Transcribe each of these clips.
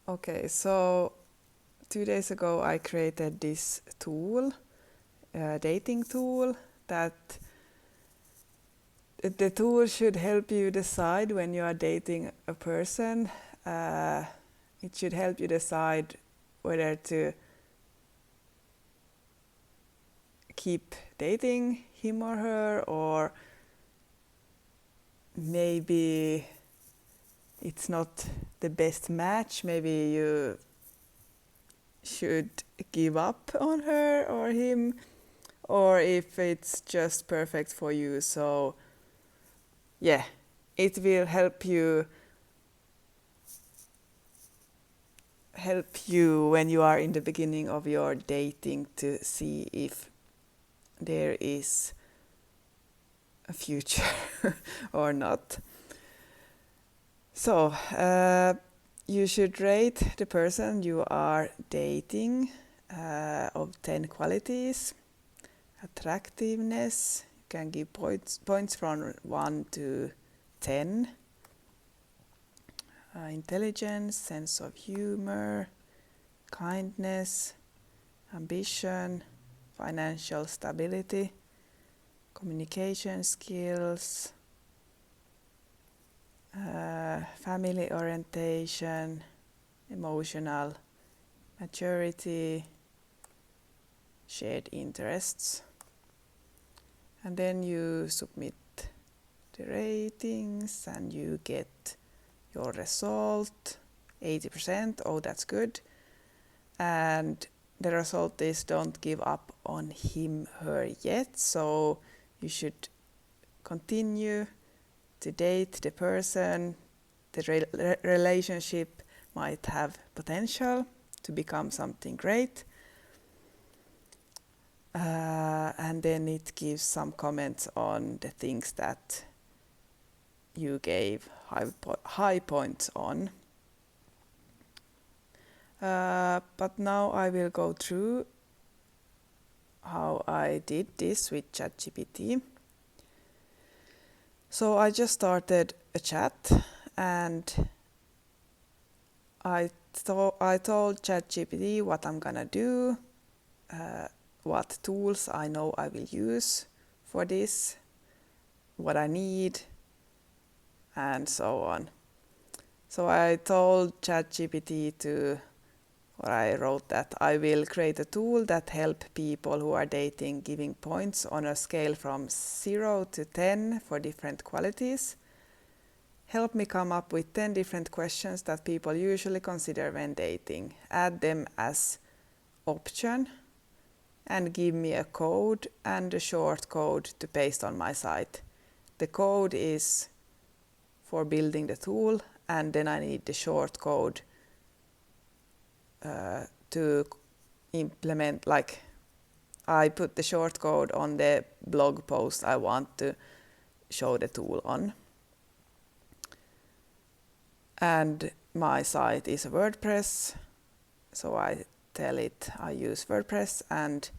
Okay, so 2 days ago I created this tool, a dating tool, that the tool should help you decide when you are dating a person. It should help you decide whether to keep dating him or her, or maybe it's not the best match. Maybe you should give up on her or him, or if it's just perfect for you. So yeah, it will help you when you are in the beginning of your dating to see if there is a future or not. So you should rate the person you are dating of 10 qualities. Attractiveness, you can give points from 1 to 10. Intelligence, sense of humor, kindness, ambition, financial stability, communication skills, family orientation, emotional maturity, shared interests. And then you submit the ratings and you get your result, 80%. Oh, that's good. And the result is don't give up on him, her yet. So you should continue to date the person. The relationship might have potential to become something great. And then it gives some comments on the things that you gave high points on. But now I will go through how I did this with ChatGPT. So I just started a chat and I told ChatGPT what I'm gonna do, what tools I know I will use for this, what I need, and so on. So I told ChatGPT I wrote that I will create a tool that help people who are dating giving points on a scale from 0 to 10 for different qualities. Help me come up with 10 different questions that people usually consider when dating. Add them as option and give me a code and a short code to paste on my site. The code is for building the tool, and then I need the short code to implement, like I put the short code on the blog post I want to show the tool on. And my site is WordPress, so I tell it I use WordPress, and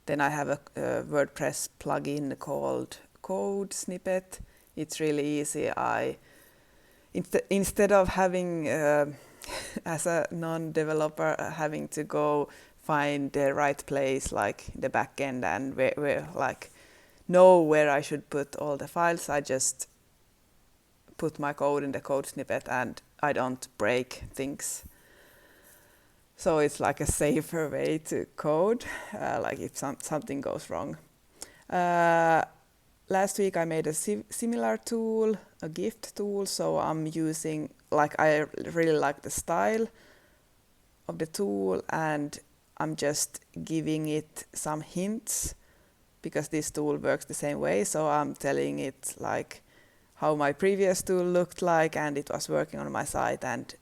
then I have a WordPress plugin called Code Snippet. It's really easy. Instead of having as a non-developer having to go find the right place, like the backend, and where like know where I should put all the files, I just put my code in the code snippet and I don't break things. So it's like a safer way to code, like if something goes wrong. Last week I made a similar tool, a gift tool, so I'm using, like I really like the style of the tool and I'm just giving it some hints because this tool works the same way. So I'm telling it like how my previous tool looked like and it was working on my site, and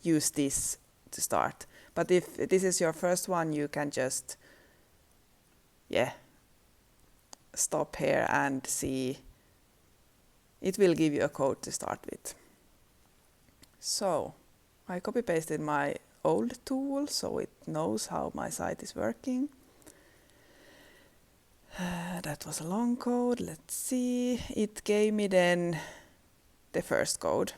use this to start. But if this is your first one, you can just stop here and see. It will give you a code to start with. So I copy pasted my old tool so it knows how my site is working. That was a long code. Let's see. It gave me then the first code.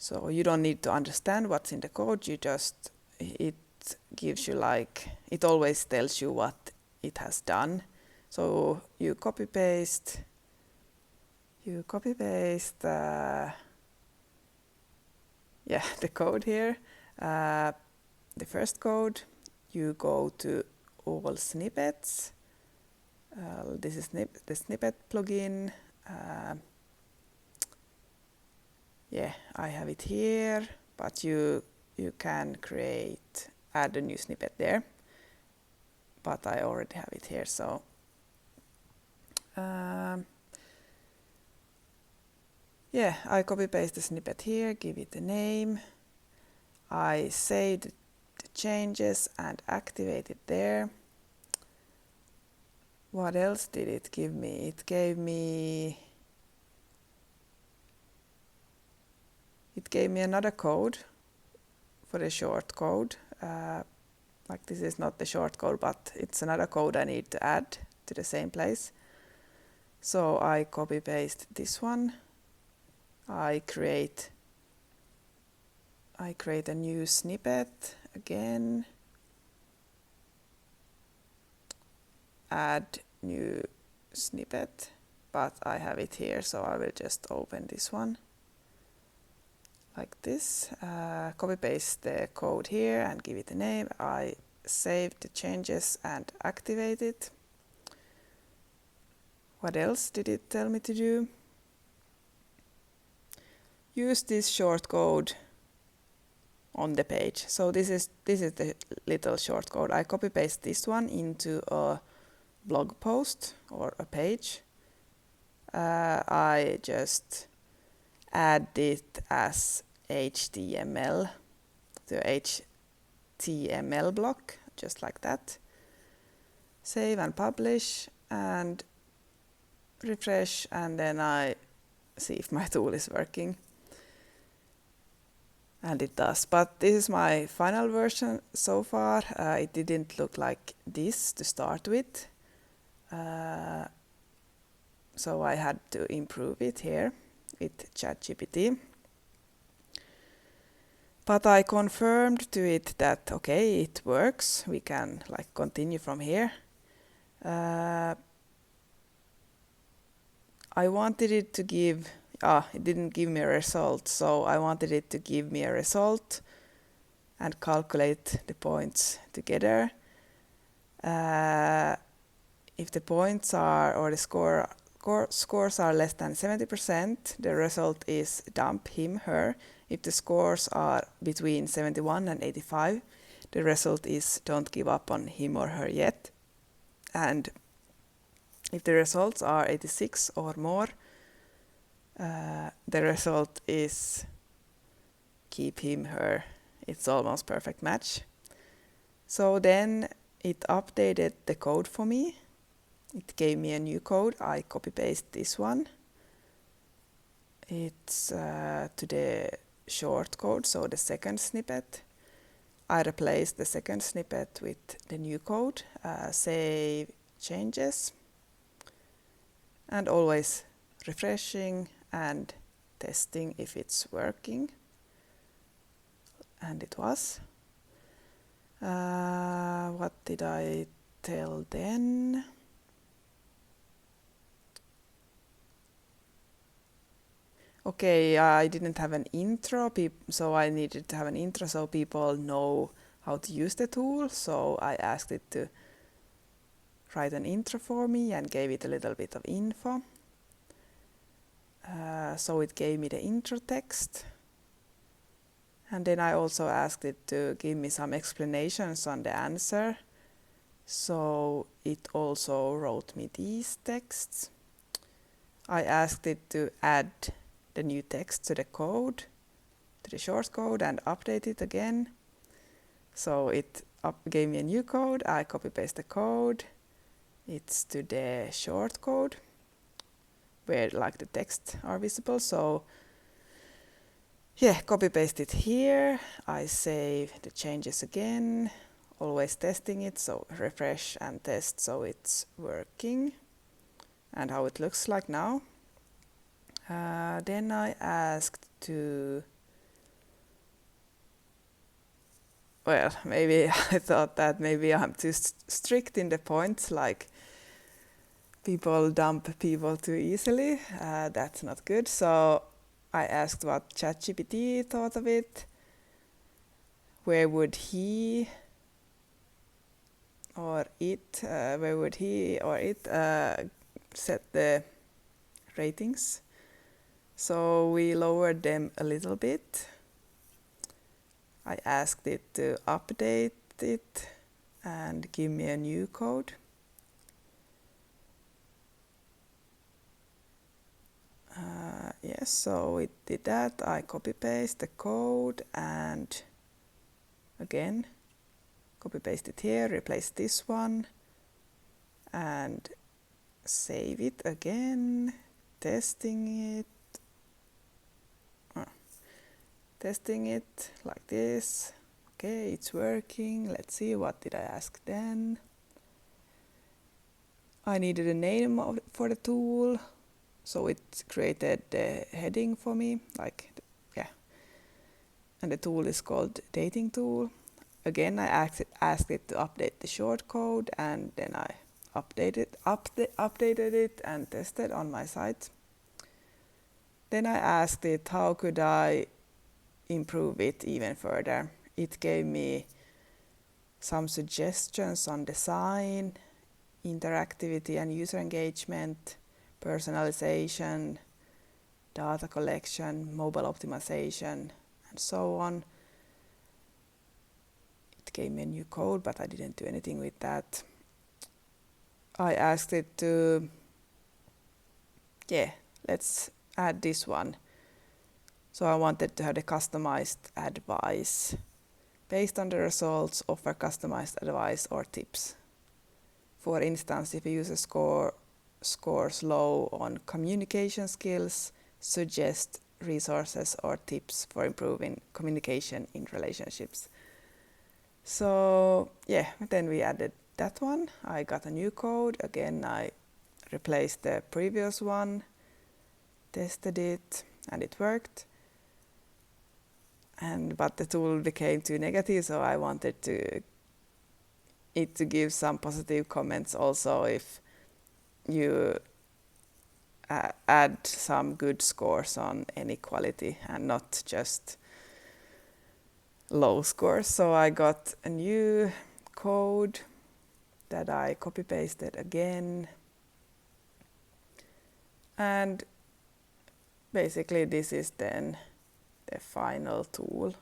So you don't need to understand what's in the code, it gives you it always tells you what it has done. So you copy paste the code here, the first code. You go to all snippets. This is the snippet plugin. I have it here, but you can add a new snippet there, but I already have it here. So I copy paste the snippet here, give it a name. I save the changes and activate it there. What else did it give me? It gave me another code for the short code. This is not the short code, but it's another code I need to add to the same place. So I copy paste this one. I create a new snippet again. Add new snippet, but I have it here, so I will just open this one like this. Copy paste the code here and give it a name. I save the changes and activate it. What else did it tell me to do? Use this short code on the page. So this is the little short code. I copy paste this one into a blog post or a page. I just add it as HTML to HTML block, just like that. Save and publish and refresh, and then I see if my tool is working. And it does, but this is my final version so far. It didn't look like this to start with. So I had to improve it here with ChatGPT. But I confirmed to it that, okay, it works. We can continue from here. I wanted it to give, it didn't give me a result, so I wanted it to give me a result and calculate the points together. If the points are, or the scores are less than 70%, the result is dump him, her. If the scores are between 71 and 85, the result is don't give up on him or her yet. And if the results are 86 or more, the result is keep him, her. It's almost perfect match. So then it updated the code for me. It gave me a new code. I copy paste this one. It's to the short code, so the second snippet. I replace the second snippet with the new code, save changes, and always refreshing and testing if it's working. And it was. What did I tell then? Okay, I didn't have an intro, so I needed to have an intro so people know how to use the tool. So I asked it to write an intro for me and gave it a little bit of info. So it gave me the intro text. And then I also asked it to give me some explanations on the answer. So it also wrote me these texts. I asked it to add the new text to the code, to the short code, and update it again. So it gave me a new code. I copy paste the code. It's to the short code where the text are visible. So copy paste it here. I save the changes again, always testing it, so refresh and test so it's working and how it looks like now. Then I asked to well, maybe I thought that maybe I'm too strict in the points, like people dump people too easily. That's not good. So I asked what ChatGPT thought of it. Where would he or it set the ratings? So we lowered them a little bit. I asked it to update it and give me a new code. Yes, so it did that. I copy-paste the code and again copy-paste it here, replace this one and save it again, testing it like this. Okay, it's working. Let's see, what did I ask then? I needed a name for the tool, so it created the heading for me, and the tool is called dating tool. Again, I asked it to update the shortcode, and then I updated it and tested on my site. Then I asked it how could I improve it even further. It gave me some suggestions on design, interactivity and user engagement, personalization, data collection, mobile optimization, and so on. It gave me a new code, but I didn't do anything with that. I asked it to, let's add this one. So I wanted to have the customized advice. Based on the results, offer customized advice or tips. For instance, if a user scores low on communication skills, suggest resources or tips for improving communication in relationships. So then we added that one. I got a new code. Again, I replaced the previous one, tested it, and it worked. But the tool became too negative, so I wanted it to give some positive comments also if you add some good scores on any quality and not just low scores. So I got a new code that I copy-pasted again. And basically this is then the final tool.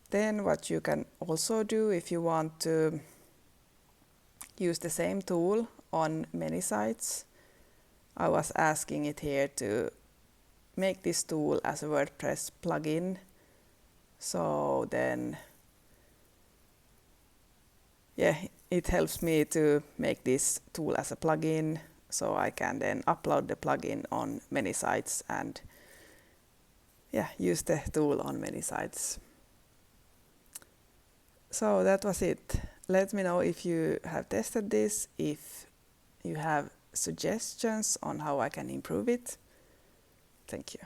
Then what you can also do if you want to use the same tool on many sites, I was asking it here to make this tool as a WordPress plugin. So then, it helps me to make this tool as a plugin, so I can then upload the plugin on many sites and use the tool on many sites. So that was it. Let me know if you have tested this, if you have suggestions on how I can improve it. Thank you.